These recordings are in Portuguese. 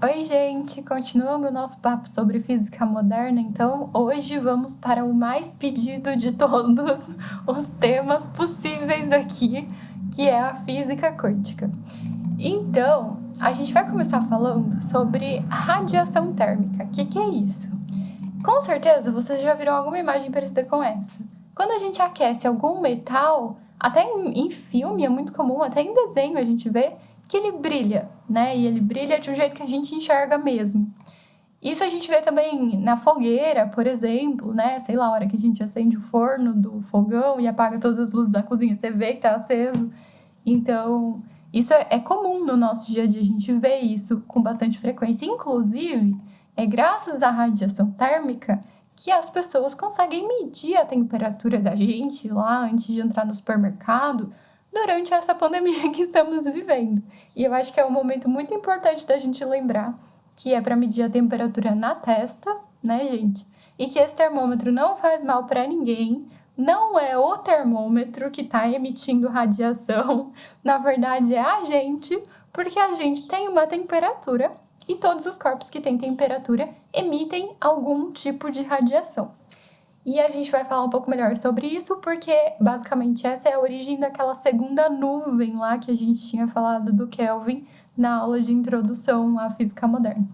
Oi, gente! Continuando o nosso papo sobre física moderna, então hoje vamos para o mais pedido de todos os temas possíveis aqui, que é a física quântica. Então, a gente vai começar falando sobre radiação térmica. O que é isso? Com certeza vocês já viram alguma imagem parecida com essa. Quando a gente aquece algum metal, até em filme é muito comum, até em desenho a gente vê que ele brilha, né? E ele brilha de um jeito que a gente enxerga mesmo. Isso a gente vê também na fogueira, por exemplo, né? Sei lá, a hora que a gente acende o forno do fogão e apaga todas as luzes da cozinha, você vê que tá aceso. Então, isso é comum no nosso dia a dia, a gente vê isso com bastante frequência. Inclusive, é graças à radiação térmica que as pessoas conseguem medir a temperatura da gente lá antes de entrar no supermercado durante essa pandemia que estamos vivendo. E eu acho que é um momento muito importante da gente lembrar que é para medir a temperatura na testa, né, gente? E que esse termômetro não faz mal para ninguém, não é o termômetro que está emitindo radiação, na verdade é a gente, porque a gente tem uma temperatura e todos os corpos que têm temperatura emitem algum tipo de radiação. E a gente vai falar um pouco melhor sobre isso, porque basicamente essa é a origem daquela segunda nuvem lá que a gente tinha falado do Kelvin na aula de introdução à física moderna.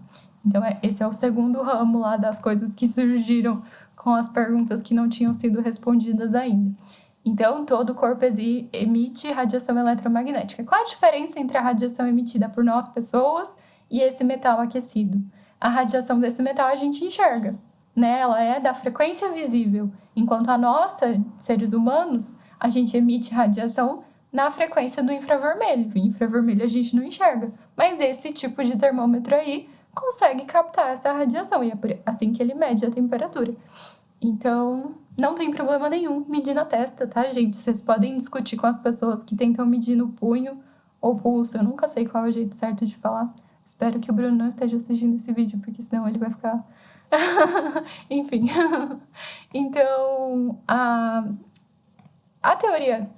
Então, esse é o segundo ramo lá das coisas que surgiram com as perguntas que não tinham sido respondidas ainda. Então, todo corpo emite radiação eletromagnética. Qual a diferença entre a radiação emitida por nós, pessoas, e esse metal aquecido? A radiação desse metal a gente enxerga, né? Ela é da frequência visível, enquanto a nossa, seres humanos, a gente emite radiação na frequência do infravermelho. O infravermelho a gente não enxerga, mas esse tipo de termômetro aí consegue captar essa radiação, e é assim que ele mede a temperatura. Então, não tem problema nenhum medir na testa, tá, gente? Vocês podem discutir com as pessoas que tentam medir no punho ou pulso. Eu nunca sei qual é o jeito certo de falar. Espero que o Bruno não esteja assistindo esse vídeo, porque senão ele vai ficar... Enfim. Então, a teoria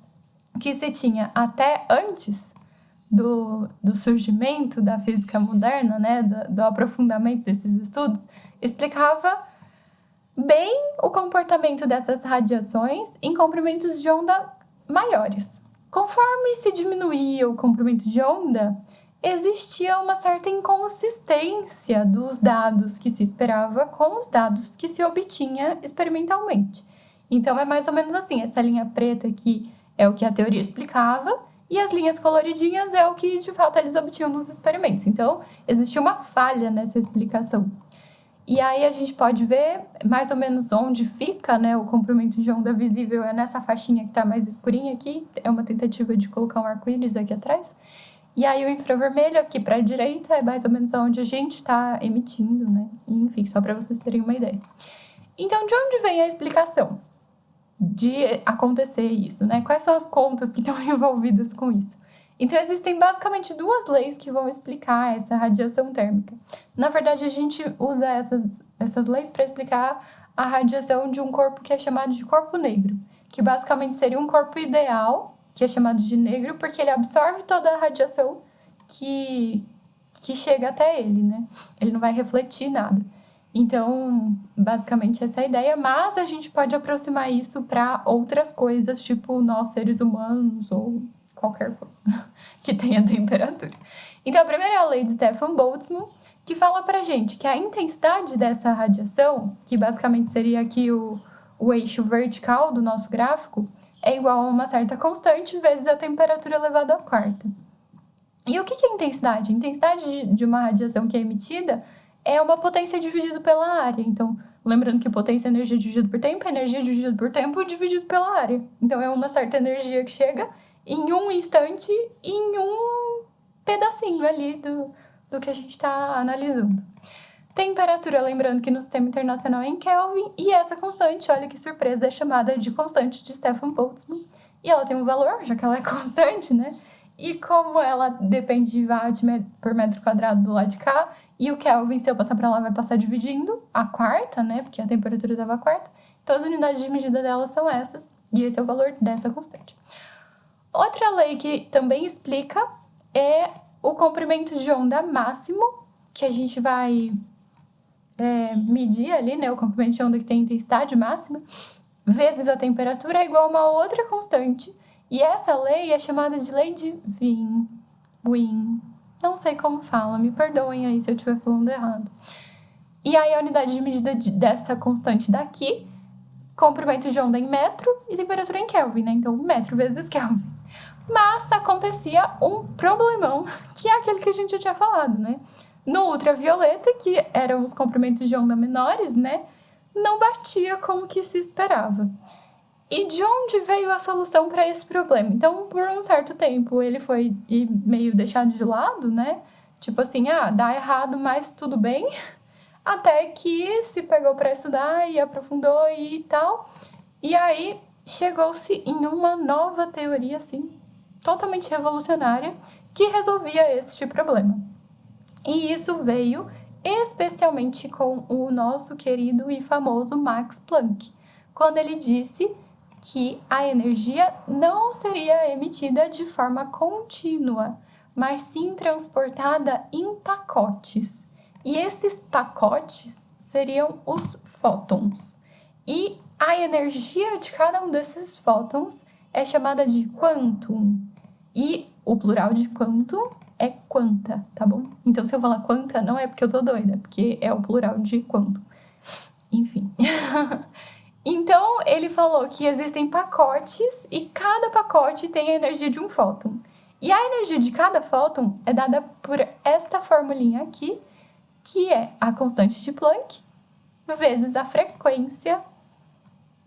que se tinha até antes do surgimento da física moderna, né, do aprofundamento desses estudos, explicava bem o comportamento dessas radiações em comprimentos de onda maiores. Conforme se diminuía o comprimento de onda, existia uma certa inconsistência dos dados que se esperava com os dados que se obtinha experimentalmente. Então, é mais ou menos assim, essa linha preta aqui é o que a teoria explicava, e as linhas coloridinhas é o que, de fato, eles obtinham nos experimentos. Então, existia uma falha nessa explicação. E aí a gente pode ver mais ou menos onde fica, né, o comprimento de onda visível, é nessa faixinha que está mais escurinha aqui, é uma tentativa de colocar um arco-íris aqui atrás. E aí o infravermelho aqui para a direita é mais ou menos onde a gente está emitindo, né? Enfim, só para vocês terem uma ideia. Então, de onde vem a explicação de acontecer isso, né? Quais são as contas que estão envolvidas com isso? Então, existem basicamente duas leis que vão explicar essa radiação térmica. Na verdade, a gente usa essas leis para explicar a radiação de um corpo que é chamado de corpo negro, que basicamente seria um corpo ideal, que é chamado de negro, porque ele absorve toda a radiação que chega até ele, né? Ele não vai refletir nada. Então, basicamente essa é a ideia, mas a gente pode aproximar isso para outras coisas, tipo nós seres humanos ou qualquer coisa que tenha temperatura. Então, a primeira é a lei de Stefan Boltzmann, que fala pra gente que a intensidade dessa radiação, que basicamente seria aqui o eixo vertical do nosso gráfico, é igual a uma certa constante vezes a temperatura elevada à quarta. E o que é intensidade? A intensidade de uma radiação que é emitida é uma potência dividida pela área. Então, lembrando que potência é energia dividida por tempo, energia dividida por tempo dividido pela área. Então, é uma certa energia que chega em um instante, em um pedacinho ali do que a gente está analisando. Temperatura, lembrando que no sistema internacional é em Kelvin, e essa constante, olha que surpresa, é chamada de constante de Stefan Boltzmann. E ela tem um valor, já que ela é constante, né? E como ela depende de watt por metro quadrado do lado de cá, e o Kelvin, se eu passar para lá, vai passar dividindo a quarta, né? Porque a temperatura dava a quarta. Então, as unidades de medida dela são essas, e esse é o valor dessa constante. Outra lei que também explica é o comprimento de onda máximo que a gente vai medir ali, né, o comprimento de onda que tem intensidade máxima, vezes a temperatura é igual a uma outra constante. E essa lei é chamada de lei de Wien. Não sei como fala, me perdoem aí se eu estiver falando errado. E aí a unidade de medida dessa constante daqui, comprimento de onda em metro e temperatura em Kelvin, né? Então, metro vezes Kelvin. Mas acontecia um problemão, que é aquele que a gente já tinha falado, né? No ultravioleta, que eram os comprimentos de onda menores, né? Não batia como que se esperava. E de onde veio a solução para esse problema? Então, por um certo tempo, ele foi meio deixado de lado, né? Tipo assim, dá errado, mas tudo bem. Até que se pegou para estudar e aprofundou e tal. E aí chegou-se em uma nova teoria, assim, totalmente revolucionária, que resolvia este problema. E isso veio especialmente com o nosso querido e famoso Max Planck, quando ele disse que a energia não seria emitida de forma contínua, mas sim transportada em pacotes. E esses pacotes seriam os fótons. E a energia de cada um desses fótons é chamada de quantum. E o plural de quantum é quanta, tá bom? Então, se eu falar quanta, não é porque eu tô doida, é porque é o plural de quantum. Enfim. Então, ele falou que existem pacotes e cada pacote tem a energia de um fóton. E a energia de cada fóton é dada por esta formulinha aqui, que é a constante de Planck vezes a frequência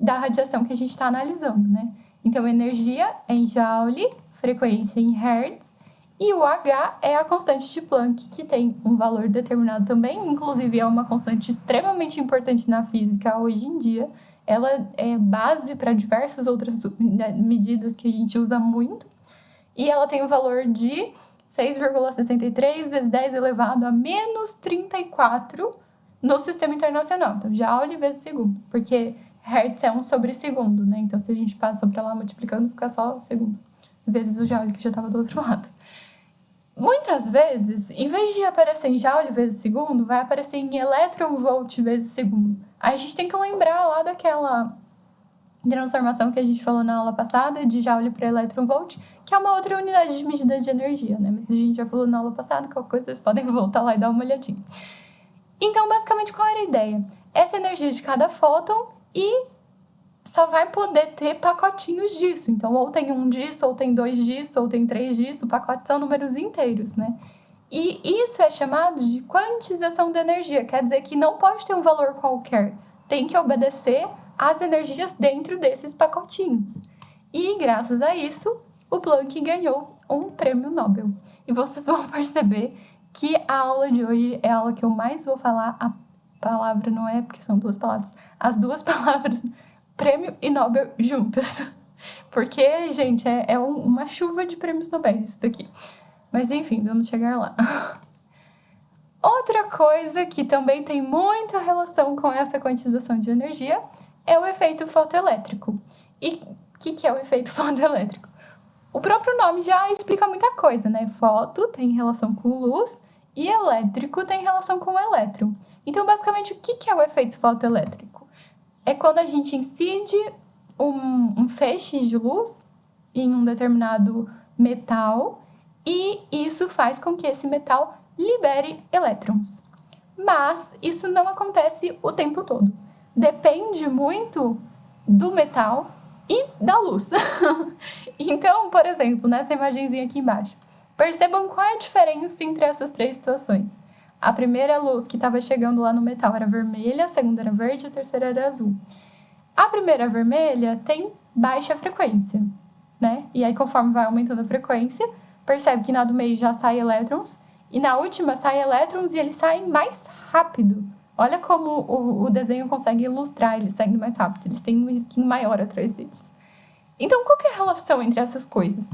da radiação que a gente está analisando, né? Então, energia é em Joule, frequência em Hertz, e o H é a constante de Planck, que tem um valor determinado também, inclusive é uma constante extremamente importante na física hoje em dia. Ela é base para diversas outras medidas que a gente usa muito, e ela tem o valor de 6,63 vezes 10 elevado a menos 34 no sistema internacional. Então, Joule vezes segundo, porque Hertz é 1 sobre segundo, né? Então, se a gente passa para lá multiplicando, fica só segundo, vezes o Joule, que já estava do outro lado. Muitas vezes, em vez de aparecer em Joule vezes segundo, vai aparecer em elétron-volt vezes segundo. Aí a gente tem que lembrar lá daquela transformação que a gente falou na aula passada, de Joule para elétron-volt, que é uma outra unidade de medida de energia, né? Mas a gente já falou na aula passada, qualquer coisa vocês podem voltar lá e dar uma olhadinha. Então, basicamente, qual era a ideia? Essa energia de cada fóton e só vai poder ter pacotinhos disso. Então, ou tem um disso, ou tem dois disso, ou tem três disso. Pacotes são números inteiros, né? E isso é chamado de quantização de energia. Quer dizer que não pode ter um valor qualquer. Tem que obedecer às energias dentro desses pacotinhos. E, graças a isso, o Planck ganhou um prêmio Nobel. E vocês vão perceber que a aula de hoje é a aula que eu mais vou falar. A palavra não é, porque são duas palavras. As duas palavras prêmio e Nobel juntas. Porque, gente, é uma chuva de prêmios Nobel isso daqui. Mas, enfim, vamos chegar lá. Outra coisa que também tem muita relação com essa quantização de energia é o efeito fotoelétrico. E o que é o efeito fotoelétrico? O próprio nome já explica muita coisa, né? Foto tem relação com luz e elétrico tem relação com elétron. Então, basicamente, o que é o efeito fotoelétrico? É quando a gente incide um feixe de luz em um determinado metal e isso faz com que esse metal libere elétrons. Mas isso não acontece o tempo todo. Depende muito do metal e da luz. Então, por exemplo, nessa imagenzinha aqui embaixo, percebam qual é a diferença entre essas três situações. A primeira luz que estava chegando lá no metal era vermelha, a segunda era verde e a terceira era azul. A primeira vermelha tem baixa frequência, né? E aí, conforme vai aumentando a frequência, percebe que na do meio já sai elétrons, e na última sai elétrons e eles saem mais rápido. Olha como o desenho consegue ilustrar eles saindo mais rápido. Eles têm um risquinho maior atrás deles. Então, qual que é a relação entre essas coisas?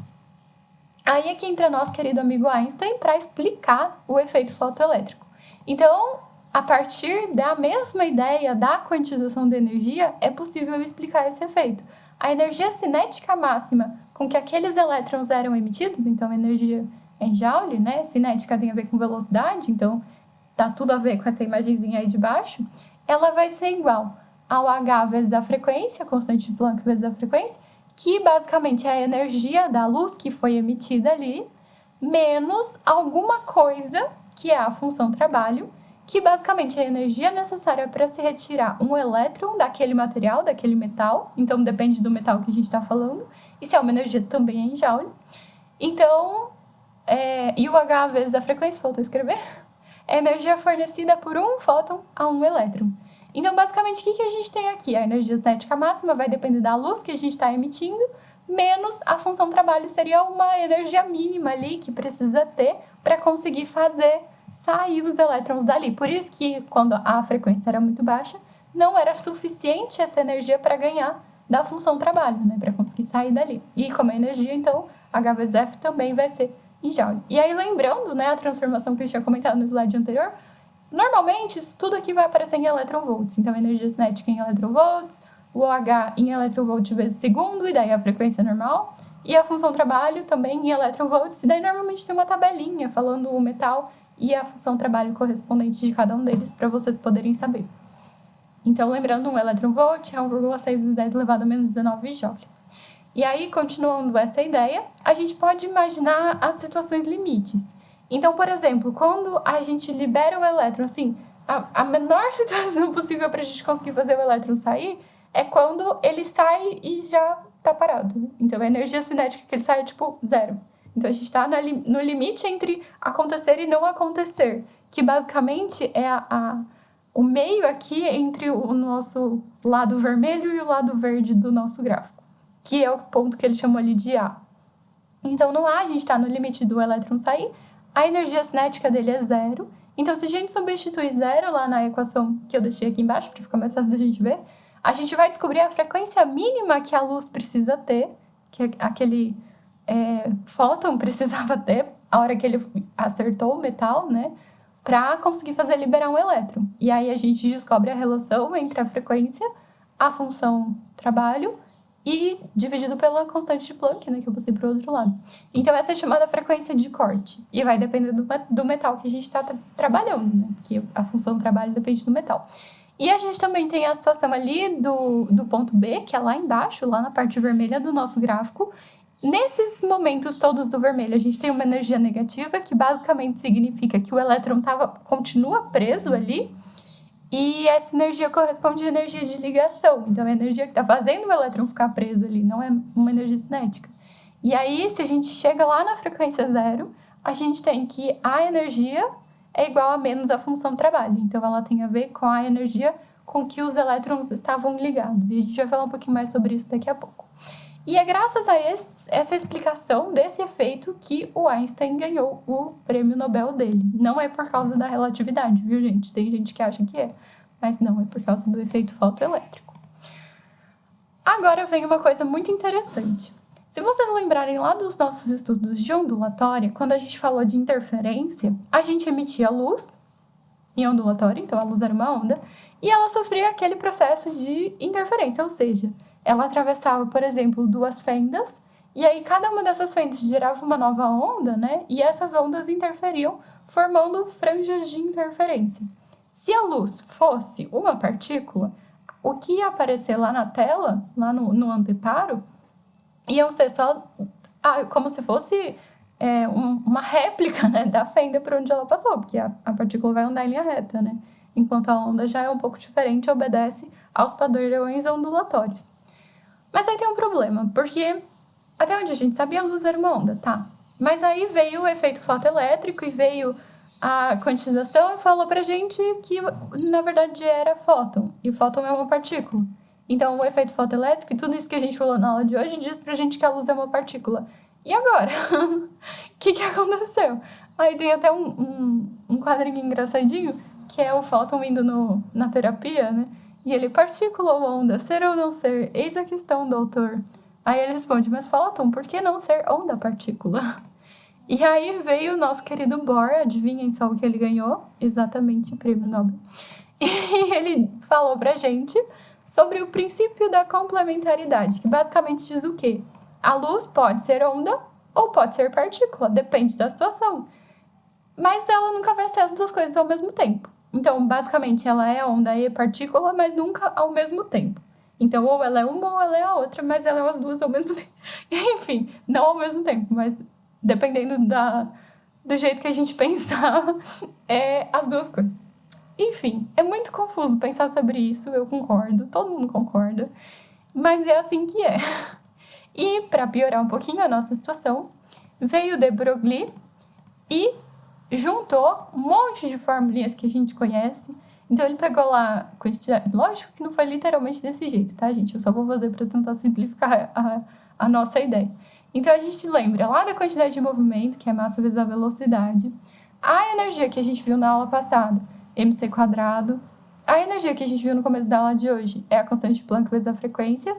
Aí é que entra nosso querido amigo Einstein para explicar o efeito fotoelétrico. Então, a partir da mesma ideia da quantização da energia, é possível explicar esse efeito. A energia cinética máxima com que aqueles elétrons eram emitidos, então energia em Joule, né? Cinética tem a ver com velocidade, então tá tudo a ver com essa imagenzinha aí de baixo, ela vai ser igual ao H vezes a frequência, constante de Planck vezes a frequência, que basicamente é a energia da luz que foi emitida ali, menos alguma coisa, que é a função trabalho, que basicamente é a energia necessária para se retirar um elétron daquele material, daquele metal. Então, depende do metal que a gente está falando. E se é uma energia, também é em Joule. Então, e o H vezes a frequência, faltou escrever, é a energia fornecida por um fóton a um elétron. Então, basicamente, o que a gente tem aqui? A energia cinética máxima vai depender da luz que a gente está emitindo, menos a função trabalho seria uma energia mínima ali que precisa ter para conseguir fazer sair os elétrons dali. Por isso que, quando a frequência era muito baixa, não era suficiente essa energia para ganhar da função trabalho, né? Para conseguir sair dali. E como é energia, então, H vezes F também vai ser em Joule. E aí, lembrando, né, a transformação que eu tinha comentado no slide anterior, normalmente, isso tudo aqui vai aparecer em eletronvolts. Então, a energia cinética em eletronvolts, o OH em eletronvolt vezes segundo, e daí a frequência normal. E a função trabalho também em eletronvolts. E daí, normalmente, tem uma tabelinha falando o metal e a função trabalho correspondente de cada um deles, para vocês poderem saber. Então, lembrando, um eletronvolt é 1,6 vezes 10 elevado a menos 19 joule. E aí, continuando essa ideia, a gente pode imaginar as situações limites. Então, por exemplo, quando a gente libera o elétron, assim, a menor situação possível para a gente conseguir fazer o elétron sair é quando ele sai e já está parado. Então, a energia cinética que ele sai é tipo zero. Então, a gente está no limite entre acontecer e não acontecer, que basicamente é o meio aqui entre o nosso lado vermelho e o lado verde do nosso gráfico, que é o ponto que ele chamou ali de A. Então, no A, a gente está no limite do elétron sair, a energia cinética dele é zero. Então, se a gente substituir zero lá na equação que eu deixei aqui embaixo, para ficar mais fácil da gente ver, a gente vai descobrir a frequência mínima que a luz precisa ter, que aquele fóton precisava ter, a hora que ele acertou o metal, né? Para conseguir fazer liberar um elétron. E aí a gente descobre a relação entre a frequência, a função trabalho e dividido pela constante de Planck, né, que eu passei para o outro lado. Então, essa é chamada frequência de corte. E vai depender do metal que a gente está trabalhando, né? Que a função trabalho depende do metal. E a gente também tem a situação ali do ponto B, que é lá embaixo, lá na parte vermelha do nosso gráfico. Nesses momentos todos do vermelho, a gente tem uma energia negativa, que basicamente significa que o elétron continua preso ali, e essa energia corresponde à energia de ligação. Então, é a energia que está fazendo o elétron ficar preso ali, não é uma energia cinética. E aí, se a gente chega lá na frequência zero, a gente tem que a energia é igual a menos a função trabalho. Então, ela tem a ver com a energia com que os elétrons estavam ligados. E a gente vai falar um pouquinho mais sobre isso daqui a pouco. E é graças a essa explicação desse efeito que o Einstein ganhou o prêmio Nobel dele. Não é por causa da relatividade, viu, gente? Tem gente que acha que é, mas não, é por causa do efeito fotoelétrico. Agora vem uma coisa muito interessante. Se vocês lembrarem lá dos nossos estudos de ondulatória, quando a gente falou de interferência, a gente emitia luz em ondulatória, então a luz era uma onda, e ela sofria aquele processo de interferência, ou seja, ela atravessava, por exemplo, duas fendas, e aí cada uma dessas fendas gerava uma nova onda, né? E essas ondas interferiam, formando franjas de interferência. Se a luz fosse uma partícula, o que ia aparecer lá na tela, lá no anteparo, iam ser só como se fosse uma réplica, né, da fenda por onde ela passou, porque a partícula vai andar em linha reta, né? Enquanto a onda já é um pouco diferente, obedece aos padrões ondulatórios. Mas aí tem um problema, porque até onde a gente sabia, a luz era uma onda, tá? Mas aí veio o efeito fotoelétrico e veio a quantização e falou pra gente que, na verdade, era fóton. E o fóton é uma partícula. Então, o efeito fotoelétrico e tudo isso que a gente falou na aula de hoje diz pra gente que a luz é uma partícula. E agora? O que aconteceu? Aí tem até um quadrinho engraçadinho, que é o fóton indo na terapia, né? E ele, partícula ou onda, ser ou não ser? Eis a questão, doutor. Aí ele responde, mas fóton, por que não ser onda partícula? E aí veio o nosso querido Bohr, adivinhem só o que ele ganhou? Exatamente o prêmio Nobel. E ele falou pra gente sobre o princípio da complementaridade, que basicamente diz o quê? A luz pode ser onda ou pode ser partícula, depende da situação. mas ela nunca vai ser as duas coisas ao mesmo tempo. Então, basicamente, ela é onda e partícula, mas nunca ao mesmo tempo. Então, ou ela é uma ou ela é a outra, mas ela é as duas ao mesmo tempo. Enfim, não ao mesmo tempo, mas dependendo do jeito que a gente pensar, é as duas coisas. Enfim, é muito confuso pensar sobre isso, eu concordo, todo mundo concorda, mas é assim que é. E, para piorar um pouquinho a nossa situação, veio de Broglie e juntou um monte de formulinhas que a gente conhece. Então, ele pegou lá quantidade... Lógico que não foi literalmente desse jeito, tá, gente? Eu só vou fazer para tentar simplificar a nossa ideia. Então, a gente lembra lá da quantidade de movimento, que é massa vezes a velocidade, a energia que a gente viu na aula passada, mc², a energia que a gente viu no começo da aula de hoje é a constante de Planck vezes a frequência,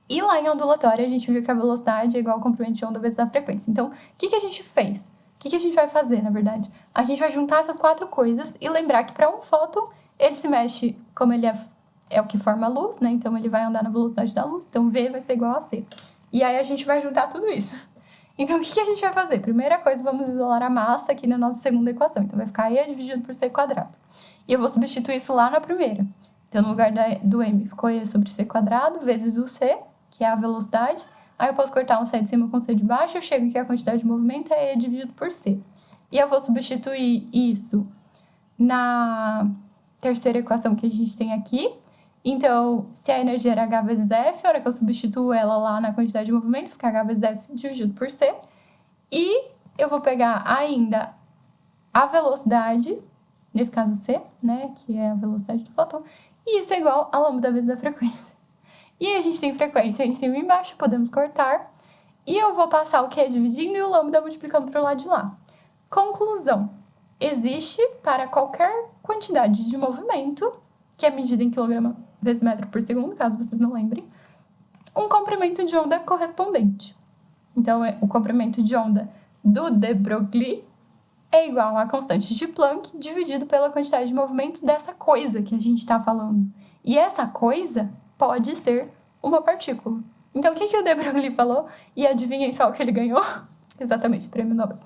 e lá em ondulatória a gente viu que a velocidade é igual ao comprimento de onda vezes a frequência. Então, o que a gente fez? O que a gente vai fazer, na verdade? A gente vai juntar essas 4 coisas e lembrar que para um fóton, ele se mexe como ele é o que forma a luz, né? Então, ele vai andar na velocidade da luz. Então, V vai ser igual a C. E aí, a gente vai juntar tudo isso. Então, o que a gente vai fazer? Primeira coisa, vamos isolar a massa aqui na nossa segunda equação. Então, vai ficar E dividido por C². E eu vou substituir isso lá na primeira. Então, no lugar do M, ficou E sobre C² vezes o C, que é a velocidade. Aí eu posso cortar um C de cima com C de baixo, eu chego que a quantidade de movimento é E dividido por C. E eu vou substituir isso na terceira equação que a gente tem aqui. Então, se a energia era H vezes F, a hora que eu substituo ela lá na quantidade de movimento, fica H vezes F dividido por C. E eu vou pegar ainda a velocidade, nesse caso C, né, que é a velocidade do fóton, e isso é igual a lambda vezes a frequência. E aí a gente tem frequência em cima e embaixo, podemos cortar. E eu vou passar o Q dividindo e o lambda multiplicando para o lado de lá. Conclusão. Existe para qualquer quantidade de movimento, que é medida em quilograma vezes metro por segundo, caso vocês não lembrem, um comprimento de onda correspondente. Então, o comprimento de onda do de Broglie é igual à constante de Planck dividido pela quantidade de movimento dessa coisa que a gente está falando. E essa coisa pode ser uma partícula. Então, o que o de Broglie falou? E adivinhem só o que ele ganhou? Exatamente, prêmio Nobel.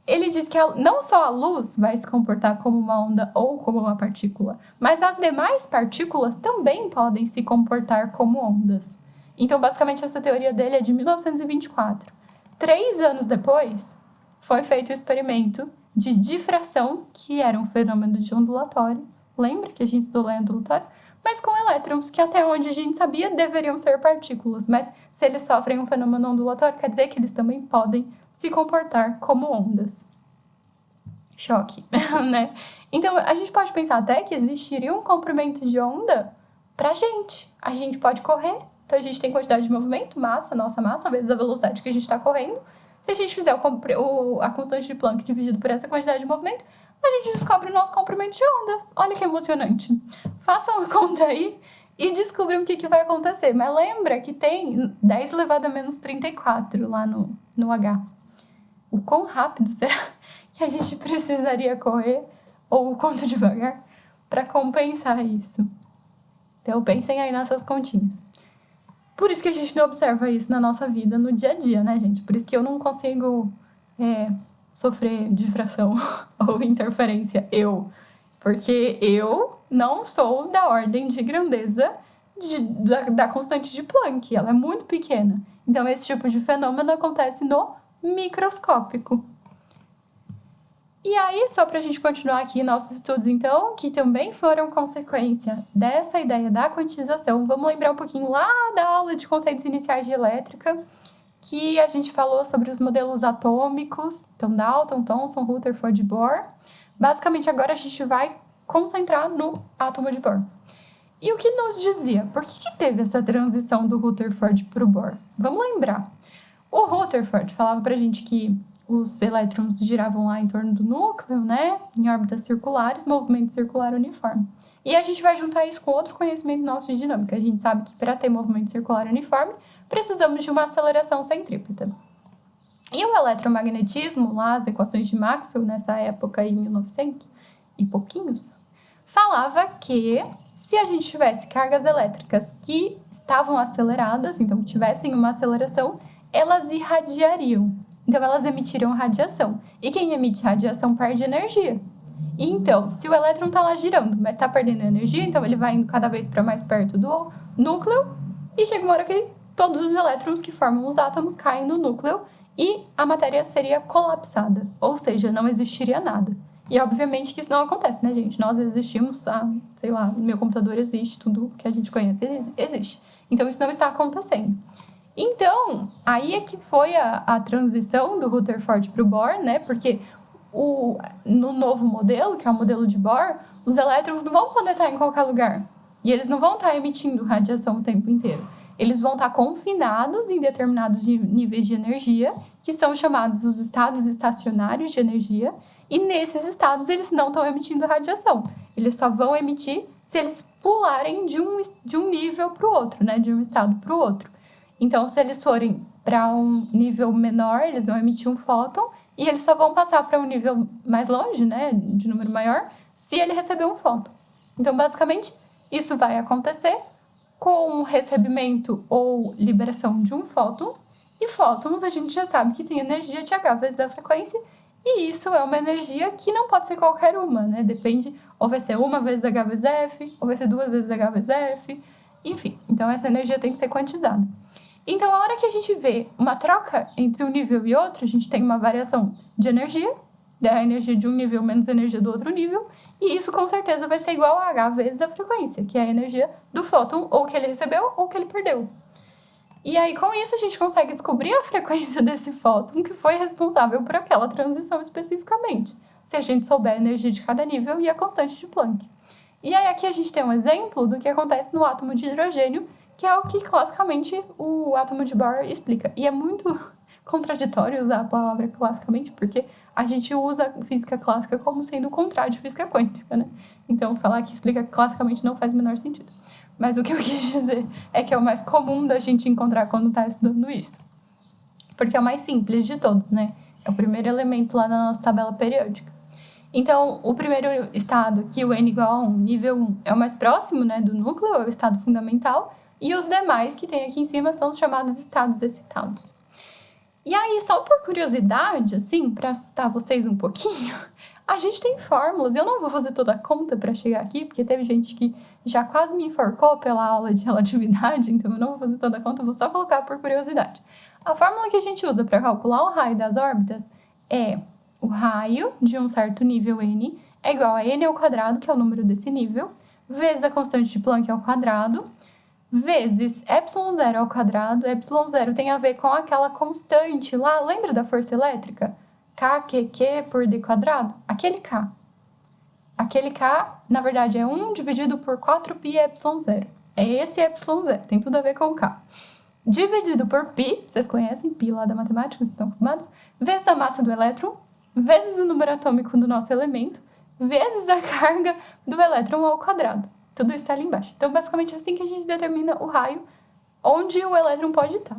Ele diz que não só a luz vai se comportar como uma onda ou como uma partícula, mas as demais partículas também podem se comportar como ondas. Então, basicamente, essa teoria dele é de 1924. 3 anos depois, foi feito o experimento de difração, que era um fenômeno de ondulatório. Lembra que a gente estudou lá em ondulatório? Mas com elétrons, que até onde a gente sabia deveriam ser partículas. Mas se eles sofrem um fenômeno ondulatório, quer dizer que eles também podem se comportar como ondas. Choque, né? Então, a gente pode pensar até que existiria um comprimento de onda pra gente. A gente pode correr, então a gente tem quantidade de movimento, massa, nossa massa, vezes a velocidade que a gente está correndo. Se a gente fizer a constante de Planck dividido por essa quantidade de movimento, a gente descobre o nosso comprimento de onda. Olha que emocionante. Façam a conta aí e descubram o que vai acontecer. Mas lembra que tem 10 elevado a menos 34 lá no H. O quão rápido será que a gente precisaria correr, ou o quanto devagar, para compensar isso? Então, pensem aí nessas continhas. Por isso que a gente não observa isso na nossa vida, no dia a dia, né, gente? Por isso que eu não consigo sofrer difração ou interferência, porque eu não sou da ordem de grandeza da constante de Planck, ela é muito pequena. Então, esse tipo de fenômeno acontece no microscópico. E aí, só para a gente continuar aqui nossos estudos, então, que também foram consequência dessa ideia da quantização, vamos lembrar um pouquinho lá da aula de conceitos iniciais de elétrica, que a gente falou sobre os modelos atômicos, então Dalton, Thomson, Rutherford e Bohr. Basicamente, agora a gente vai concentrar no átomo de Bohr. E o que nos dizia? Por que teve essa transição do Rutherford para o Bohr? Vamos lembrar. O Rutherford falava pra gente que os elétrons giravam lá em torno do núcleo, né? Em órbitas circulares, movimento circular uniforme. E a gente vai juntar isso com outro conhecimento nosso de dinâmica. A gente sabe que para ter movimento circular uniforme, precisamos de uma aceleração centrípeta. E o eletromagnetismo, lá as equações de Maxwell, nessa época, em 1900 e pouquinhos, falava que se a gente tivesse cargas elétricas que estavam aceleradas, então tivessem uma aceleração, elas irradiariam. Então, elas emitiram radiação. E quem emite radiação perde energia. E então, se o elétron está lá girando, mas está perdendo energia, então ele vai indo cada vez para mais perto do núcleo e chega uma hora que todos os elétrons que formam os átomos caem no núcleo e a matéria seria colapsada, ou seja, não existiria nada. E obviamente que isso não acontece, né, gente? Nós existimos, sei lá, no meu computador existe, tudo que a gente conhece existe. Então, isso não está acontecendo. Então, aí é que foi a transição do Rutherford para o Bohr, né? Porque no novo modelo, que é o modelo de Bohr, os elétrons não vão poder estar em qualquer lugar. E eles não vão estar emitindo radiação o tempo inteiro. Eles vão estar confinados em determinados níveis de energia, que são chamados os estados estacionários de energia, e nesses estados eles não estão emitindo radiação. Eles só vão emitir se eles pularem de um nível para o outro, né? De um estado para o outro. Então, se eles forem para um nível menor, eles vão emitir um fóton, e eles só vão passar para um nível mais longe, né? De número maior, se ele receber um fóton. Então, basicamente, isso vai acontecer com o recebimento ou liberação de um fóton. E fótons, a gente já sabe que tem energia de H vezes a frequência, e isso é uma energia que não pode ser qualquer uma, né? Depende, ou vai ser uma vezes H vezes F, ou vai ser duas vezes H vezes F, enfim. Então, essa energia tem que ser quantizada. Então, a hora que a gente vê uma troca entre um nível e outro, a gente tem uma variação de energia, da energia de um nível menos a energia do outro nível, e isso com certeza vai ser igual a H vezes a frequência, que é a energia do fóton, ou que ele recebeu, ou que ele perdeu. E aí, com isso, a gente consegue descobrir a frequência desse fóton que foi responsável por aquela transição especificamente, se a gente souber a energia de cada nível e a constante de Planck. E aí, aqui a gente tem um exemplo do que acontece no átomo de hidrogênio, que é o que classicamente o átomo de Bohr explica. E é muito contraditório usar a palavra classicamente, porque a gente usa física clássica como sendo o contrário de física quântica, né? Então, falar que explica classicamente não faz o menor sentido. Mas o que eu quis dizer é que é o mais comum da gente encontrar quando está estudando isso. Porque é o mais simples de todos, né? É o primeiro elemento lá na nossa tabela periódica. Então, o primeiro estado aqui, o N igual a 1, nível 1, é o mais próximo, né, do núcleo, é o estado fundamental. E os demais que tem aqui em cima são os chamados estados excitados. E aí, só por curiosidade, assim, para assustar vocês um pouquinho, a gente tem fórmulas. Eu não vou fazer toda a conta para chegar aqui, porque teve gente que já quase me enforcou pela aula de relatividade, então eu não vou fazer toda a conta, eu vou só colocar por curiosidade. A fórmula que a gente usa para calcular o raio das órbitas é o raio de um certo nível n é igual a n ao quadrado, que é o número desse nível, vezes a constante de Planck ao quadrado, vezes ε0 ao quadrado. ε0 tem a ver com aquela constante lá, lembra da força elétrica? KQQ por d quadrado? Aquele K. Aquele K, na verdade, é 1 dividido por 4πε0. É esse ε0, tem tudo a ver com o K. Dividido por π, vocês conhecem π lá da matemática, vocês estão acostumados, vezes a massa do elétron, vezes o número atômico do nosso elemento, vezes a carga do elétron ao quadrado. Tudo está ali embaixo. Então, basicamente, é assim que a gente determina o raio onde o elétron pode estar.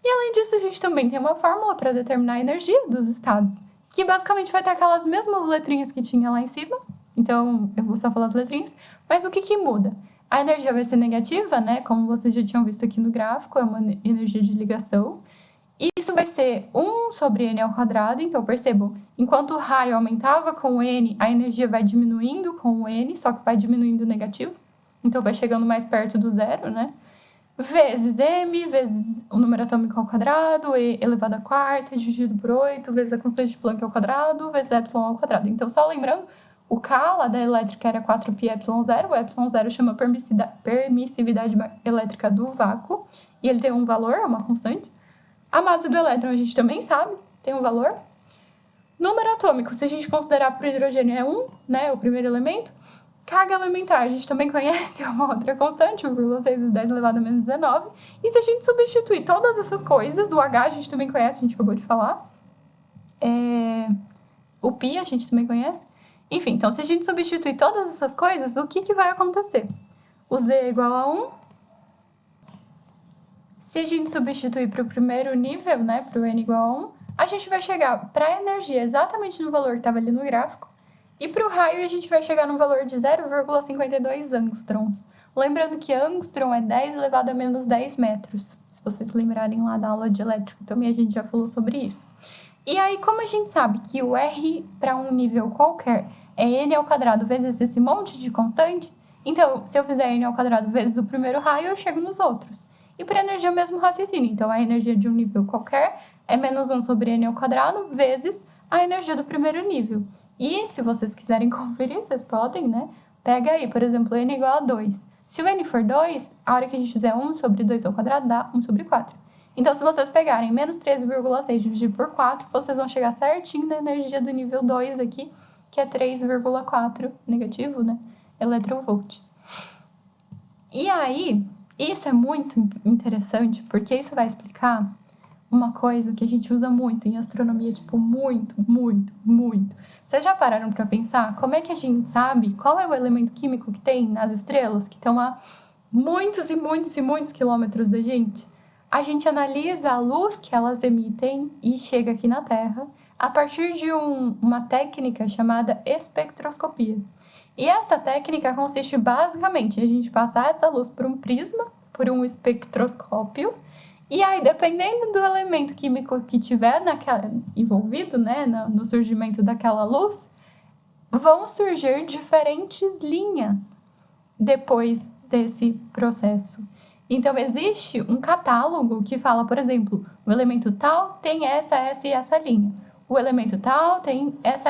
E, além disso, a gente também tem uma fórmula para determinar a energia dos estados, que basicamente vai ter aquelas mesmas letrinhas que tinha lá em cima. Então, eu vou só falar as letrinhas. Mas o que muda? A energia vai ser negativa, né? Como vocês já tinham visto aqui no gráfico, é uma energia de ligação. E isso vai ser 1 sobre n ao quadrado. Então, percebam, enquanto o raio aumentava com o n, a energia vai diminuindo com o n, só que vai diminuindo o negativo. Então, vai chegando mais perto do zero, né? Vezes m, vezes o número atômico ao quadrado, e elevado à quarta, dividido por 8, vezes a constante de Planck ao quadrado, vezes ε ao quadrado. Então, só lembrando, o K lá da elétrica era 4πε0, o ε0 chama permissividade elétrica do vácuo, e ele tem um valor, é uma constante. A massa do elétron a gente também sabe, tem um valor. Número atômico, se a gente considerar para o hidrogênio é 1, né, o primeiro elemento. Carga elementar, a gente também conhece, é uma outra constante, 1,6 vezes 10 elevado a menos 19. E se a gente substituir todas essas coisas, o H a gente também conhece, a gente acabou de falar. O π a gente também conhece. Enfim, então se a gente substituir todas essas coisas, o que vai acontecer? O Z é igual a 1. Se a gente substituir para o primeiro nível, né, para o N igual a 1, a gente vai chegar para a energia exatamente no valor que estava ali no gráfico. E para o raio, a gente vai chegar no valor de 0,52 angstroms. Lembrando que angstrom é 10 elevado a menos 10 metros. Se vocês lembrarem lá da aula de elétrica também, a gente já falou sobre isso. E aí, como a gente sabe que o R para um nível qualquer é N ao quadrado vezes esse monte de constante, então, se eu fizer N ao quadrado vezes o primeiro raio, eu chego nos outros. E para energia é o mesmo raciocínio. Então, a energia de um nível qualquer é menos 1 sobre N ao quadrado vezes a energia do primeiro nível. E, se vocês quiserem conferir, vocês podem, né? Pega aí, por exemplo, N igual a 2. Se o N for 2, a hora que a gente fizer 1 sobre 2 ao quadrado, dá 1 sobre 4. Então, se vocês pegarem menos 13,6 dividido por 4, vocês vão chegar certinho na energia do nível 2 aqui, que é 3,4 negativo, né? Electrovolt. E aí, isso é muito interessante, porque isso vai explicar uma coisa que a gente usa muito em astronomia, tipo, muito. Vocês já pararam para pensar como é que a gente sabe qual é o elemento químico que tem nas estrelas, que estão a muitos quilômetros da gente? A gente analisa a luz que elas emitem e chega aqui na Terra a partir de uma técnica chamada espectroscopia. E essa técnica consiste basicamente em a gente passar essa luz por um prisma, por um espectroscópio, e aí, dependendo do elemento químico que tiver envolvido, né, no surgimento daquela luz, vão surgir diferentes linhas depois desse processo. Então, existe um catálogo que fala, por exemplo, o elemento tal tem essa e essa linha. O elemento tal tem essa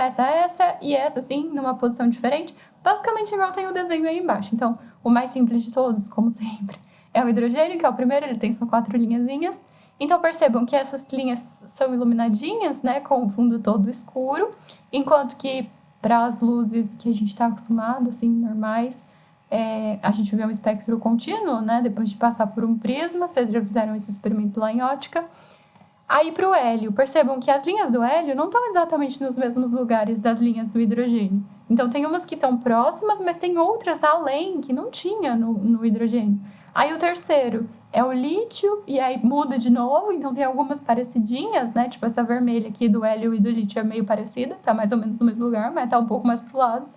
e essa, assim, numa posição diferente. Basicamente, igual tem o desenho aí embaixo. Então, o mais simples de todos, como sempre, é o hidrogênio, que é o primeiro, ele tem só 4 linhazinhas. Então, percebam que essas linhas são iluminadinhas, né, com o fundo todo escuro, enquanto que para as luzes que a gente está acostumado, assim, normais, a gente vê um espectro contínuo, né, depois de passar por um prisma. Vocês já fizeram esse experimento lá em ótica. Aí, para o hélio, percebam que as linhas do hélio não estão exatamente nos mesmos lugares das linhas do hidrogênio. Então, tem umas que estão próximas, mas tem outras além que não tinha no hidrogênio. Aí, o terceiro é o lítio, e aí muda de novo, então tem algumas parecidinhas, né? Tipo, essa vermelha aqui do hélio e do lítio é meio parecida, tá mais ou menos no mesmo lugar, mas tá um pouco mais pro lado.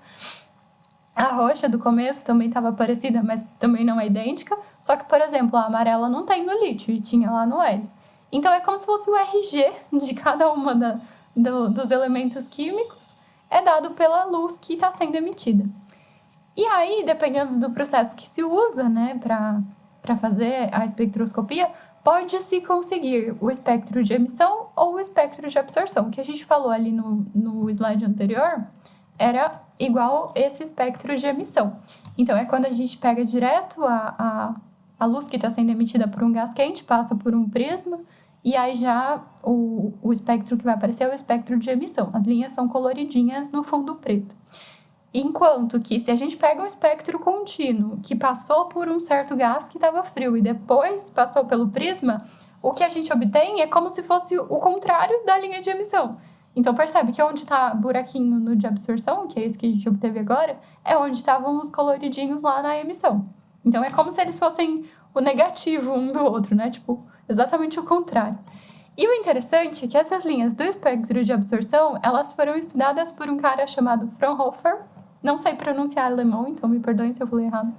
A roxa do começo também estava parecida, mas também não é idêntica. Só que, por exemplo, a amarela não tem no lítio e tinha lá no hélio. Então, é como se fosse o RG de cada uma dos elementos químicos é dado pela luz que está sendo emitida. E aí, dependendo do processo que se usa, né, para fazer a espectroscopia, pode-se conseguir o espectro de emissão ou o espectro de absorção. O que a gente falou ali no slide anterior era igual esse espectro de emissão. Então, é quando a gente pega direto a luz que está sendo emitida por um gás quente, passa por um prisma, e aí já o espectro que vai aparecer é o espectro de emissão. As linhas são coloridinhas no fundo preto. Enquanto que se a gente pega um espectro contínuo que passou por um certo gás que estava frio e depois passou pelo prisma, o que a gente obtém é como se fosse o contrário da linha de emissão. Então, percebe que onde está buraquinho no de absorção, que é esse que a gente obteve agora, é onde estavam os coloridinhos lá na emissão. Então, é como se eles fossem o negativo um do outro, né? Tipo, exatamente o contrário. E o interessante é que essas linhas do espectro de absorção, elas foram estudadas por um cara chamado Fraunhofer. Não sei pronunciar alemão, então me perdoem se eu falei errado.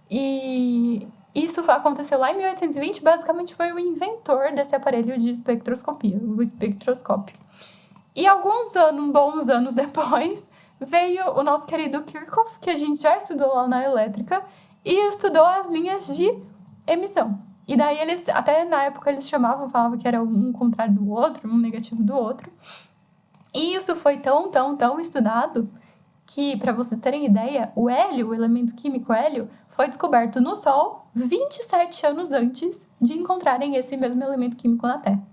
E isso aconteceu lá em 1820, basicamente foi o inventor desse aparelho de espectroscopia, o espectroscópio. E bons anos depois, veio o nosso querido Kirchhoff, que a gente já estudou lá na elétrica, e estudou as linhas de emissão. E daí até na época eles falavam que era um contrário do outro, um negativo do outro. E isso foi tão estudado que, para vocês terem ideia, o hélio, o elemento químico hélio, foi descoberto no Sol 27 anos antes de encontrarem esse mesmo elemento químico na Terra.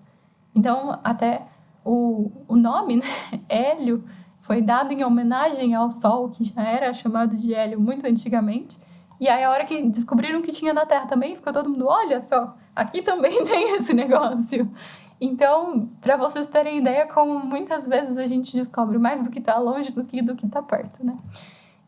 Então, até o nome, né, hélio, foi dado em homenagem ao Sol, que já era chamado de hélio muito antigamente. E aí, a hora que descobriram que tinha na Terra também, ficou todo mundo, olha só, aqui também tem esse negócio. Então, para vocês terem ideia, como muitas vezes a gente descobre mais do que está longe do que está perto, né?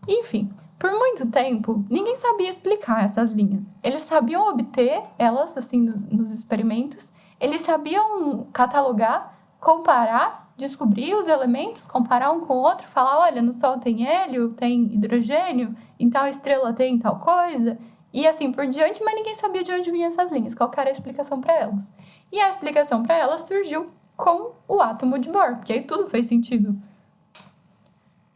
Enfim, por muito tempo, ninguém sabia explicar essas linhas. Eles sabiam obter elas, assim, nos experimentos. Eles sabiam catalogar, comparar, descobrir os elementos, comparar um com o outro, falar, olha, no Sol tem hélio, tem hidrogênio, em tal estrela tem tal coisa. e assim por diante, mas ninguém sabia de onde vinham essas linhas, qual era a explicação para elas. E a explicação para elas surgiu com o átomo de Bohr, porque aí tudo fez sentido.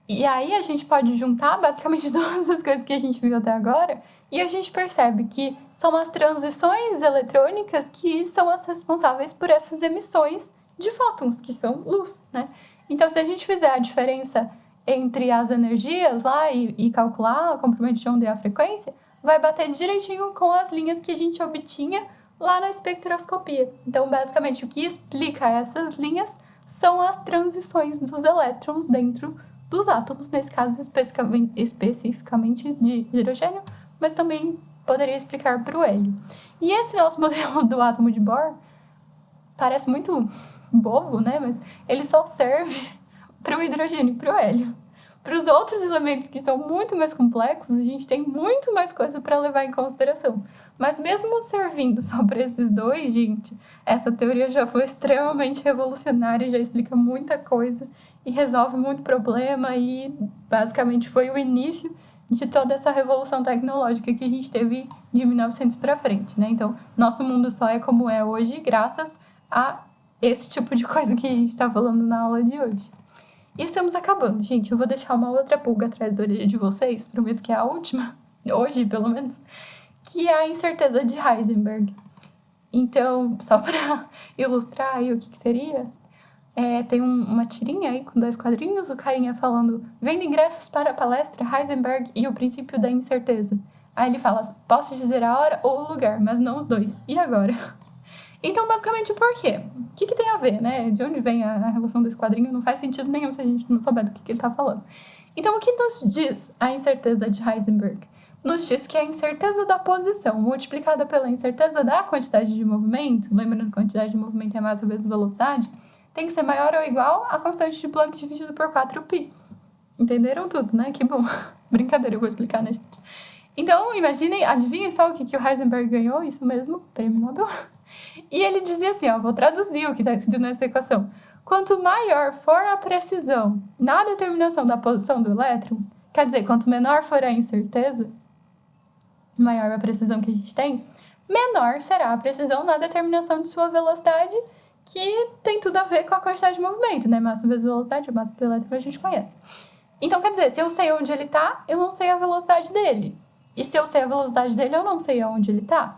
E aí a gente pode juntar basicamente todas as coisas que a gente viu até agora e a gente percebe que são as transições eletrônicas que são as responsáveis por essas emissões de fótons, que são luz, né? Então, se a gente fizer a diferença entre as energias lá e calcular o comprimento de onda e a frequência, vai bater direitinho com as linhas que a gente obtinha lá na espectroscopia. Então, basicamente, o que explica essas linhas são as transições dos elétrons dentro dos átomos, nesse caso especificamente de hidrogênio, mas também poderia explicar para o hélio. E esse nosso modelo do átomo de Bohr parece muito bobo, né? Mas ele só serve para o hidrogênio e para o hélio. Para os outros elementos que são muito mais complexos, a gente tem muito mais coisa para levar em consideração. Mas mesmo servindo só para esses dois, gente, essa teoria já foi extremamente revolucionária, já explica muita coisa e resolve muito problema e basicamente foi o início de toda essa revolução tecnológica que a gente teve de 1900 para frente, né? Então, nosso mundo só é como é hoje graças a esse tipo de coisa que a gente está falando na aula de hoje. E estamos acabando, gente. Eu vou deixar uma outra pulga atrás da orelha de vocês, prometo que é a última, hoje pelo menos, que é a incerteza de Heisenberg. Então, só para ilustrar aí o que seria, tem uma tirinha aí com 2 quadrinhos, o carinha falando: vendo ingressos para a palestra Heisenberg e o princípio da incerteza. Aí ele fala: posso dizer a hora ou o lugar, mas não os dois. E agora? Então, basicamente, por quê? O que tem a ver, né? De onde vem a relação desse quadrinho? Não faz sentido nenhum se a gente não souber do que ele tá falando. Então, o que nos diz a incerteza de Heisenberg? Nos diz que a incerteza da posição multiplicada pela incerteza da quantidade de movimento, lembrando que a quantidade de movimento é massa vezes velocidade, tem que ser maior ou igual à constante de Planck dividido por 4π. Entenderam tudo, né? Que bom. Brincadeira, eu vou explicar, né, gente? Então, imaginem, adivinhem só o que o Heisenberg ganhou? Isso mesmo, prêmio Nobel. E ele dizia assim, vou traduzir o que está escrito nessa equação. Quanto maior for a precisão na determinação da posição do elétron, quer dizer, quanto menor for a incerteza, maior a precisão que a gente tem, menor será a precisão na determinação de sua velocidade, que tem tudo a ver com a quantidade de movimento, né? Massa vezes velocidade, a massa do elétron a gente conhece. Então, quer dizer, se eu sei onde ele está, eu não sei a velocidade dele. E se eu sei a velocidade dele, eu não sei aonde ele está.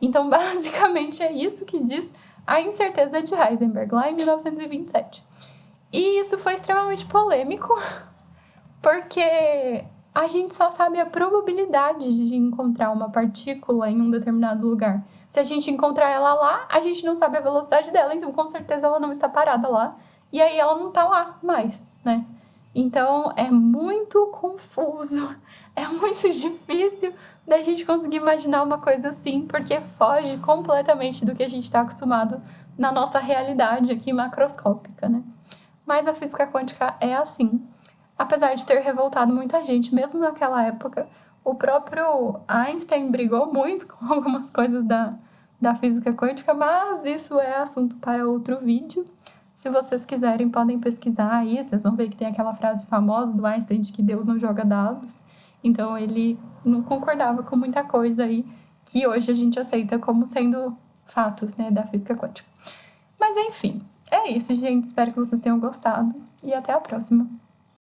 Então, basicamente, é isso que diz a incerteza de Heisenberg, lá em 1927. E isso foi extremamente polêmico, porque a gente só sabe a probabilidade de encontrar uma partícula em um determinado lugar. Se a gente encontrar ela lá, a gente não sabe a velocidade dela, então com certeza ela não está parada lá, e aí ela não está lá mais, né? Então, é muito confuso, é muito difícil da gente conseguir imaginar uma coisa assim, porque foge completamente do que a gente está acostumado na nossa realidade aqui macroscópica, né? Mas a física quântica é assim. Apesar de ter revoltado muita gente, mesmo naquela época, o próprio Einstein brigou muito com algumas coisas da física quântica, mas isso é assunto para outro vídeo. Se vocês quiserem, podem pesquisar aí, vocês vão ver que tem aquela frase famosa do Einstein de que Deus não joga dados. Então, ele não concordava com muita coisa aí que hoje a gente aceita como sendo fatos, né, da física quântica. Mas, enfim, é isso, gente. Espero que vocês tenham gostado e até a próxima.